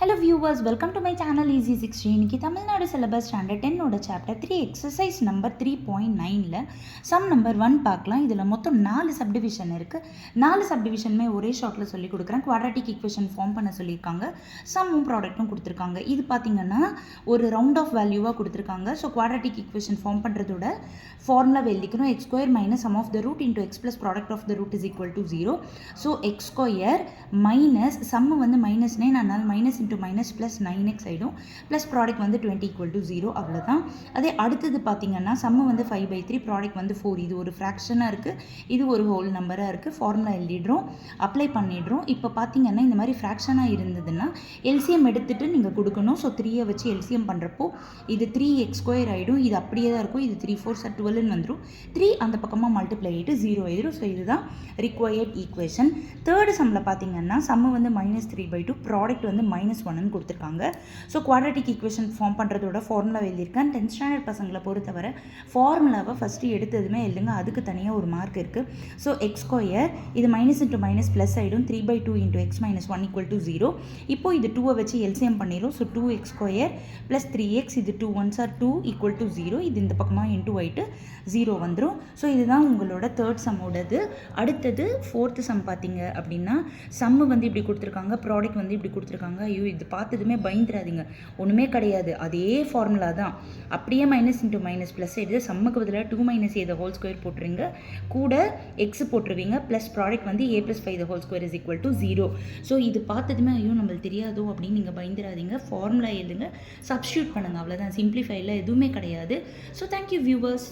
Hello viewers, welcome to my channel Easy 60. இன்னைக்கு Tamil Nadu syllabus standard 10 ஓட chapter 3 exercise number 3.9ல sum number 1 பார்க்கலாம். இதில் மொத்தம் 4 சப்டிவிஷன் இருக்குது. 4 சப்டிவிஷனுமே ஒரே ஷார்ட்டில் சொல்லி கொடுக்குறேன். குவாட்ராட்டிக் ஈக்குவேஷன் ஃபார்ம் பண்ண சொல்லியிருக்காங்க. சம்மும் ப்ராடக்ட்டும் கொடுத்துருக்காங்க. இது பார்த்தீங்கன்னா ஒரு ரவுண்ட் ஆஃப் வேல்யூவாக கொடுத்துருக்காங்க. ஸோ குவாட்ராட்டிக் ஈக்குவேஷன் ஃபார்ம் பண்ணுறதோட ஃபார்முலா எழுதிக்கணும். X square minus sum of the root into x plus product of the root is equal to 0. So x square minus sum வந்து மைனஸ் 9, அதனால் minus into minus plus 9x ஆகிடும். Plus product வந்து 20 equal to 0. அவ்வளோதான். அதே அடுத்தது பார்த்தீங்கன்னா சம்மு வந்து 5/3, product வந்து 4. இது ஒரு ஃப்ராக்ஷனாக இருக்குது, இது ஒரு ஹோல் நம்பராக இருக்குது. ஃபார்முலா எழுதிடுறோம், அப்ளை பண்ணிடுறோம். இப்போ பார்த்தீங்கன்னா இந்த மாதிரி ஃப்ராக்ஷனாக இருந்ததுன்னா எல்சிஎம் எடுத்துகிட்டு நீங்கள் கொடுக்கணும். ஸோ 3 வச்சு எல்சிஎம் பண்ணுறப்போ இது 3x² ஆகிடும். இது அப்படியே தான் இருக்கும். இது 3 4 12 வந்துடும். 3 அந்த பக்கமாக மல்டிப்ளை ஆகிட்டு 0 ஆயிடும். ஸோ இதுதான் ரிக்வயர்ட் ஈக்குவேஷன். தேர்டு சம்மில் பார்த்தீங்கன்னா சம்மு வந்து -3/2, ப்ராடக்ட் வந்து -1 கொடுத்துருக்காங்க. ஸோ குவாட்ராட்டிக் ஈக்குவேஷன் ஃபார்ம் பண்ணுறதோட ஃபார்முலா எழுதியிருக்கேன். 10th ஸ்டாண்டர்ட் பசங்களை பொறுத்தவரை ஃபார்முலாவை ஃபஸ்ட்டு எடுத்ததுமே எழுதுங்க. அதுக்கு தனியாக ஒரு மார்க் இருக்குது. ஸோ எக்ஸ் ஸ்கொயர் இது மைனஸ் இன்ட்டு மைனஸ் ப்ளஸ் ஆகிடும். 3/2 into X minus 1 equal to 0. இப்போ இது 2 வச்சு எல்சிஎம் பண்ணிடும். So 2x square plus 3x, இது 2 1s are 2 ஈக்குவல் டு 0. இது இந்த பக்கமாக இன்ட்டு ஆகிட்டு 0 வந்துடும். ஸோ இதுதான் உங்களோட தேர்ட் சம்மோடது. அடுத்தது ஃபோர்த்து சம் பார்த்தீங்க அப்படின்னா சம்மு வந்து இப்படி கொடுத்துருக்காங்க, ப்ராடக்ட் வந்து இப்படி கொடுத்துருக்காங்க. ஐயோ இது பார்த்ததுமே பயந்துடாதீங்க, ஒன்றுமே கிடையாது. அதே ஃபார்முலா தான். அப்படியே மைனஸ் இன்ட்டு மைனஸ் ப்ளஸ் ஆகிடுது. சம்முக்கு பதிலாக 2 - a the whole square போட்டுருங்க, கூட எக்ஸ் போட்டுருவீங்க. ப்ளஸ் ப்ராடக்ட் வந்து a + 5 the whole square is equal to 0. So இது பார்த்ததுமே ஐயோ நம்மளுக்கு தெரியாதோ அப்படின்னு நீங்கள் பயந்துடாதீங்க. ஃபார்முலா எழுதுங்க, சப்ஸ்டியூட் பண்ணுங்கள். அவ்வளோதான். சிம்பிளிஃபைல எதுவுமே கிடையாது. So thank you viewers.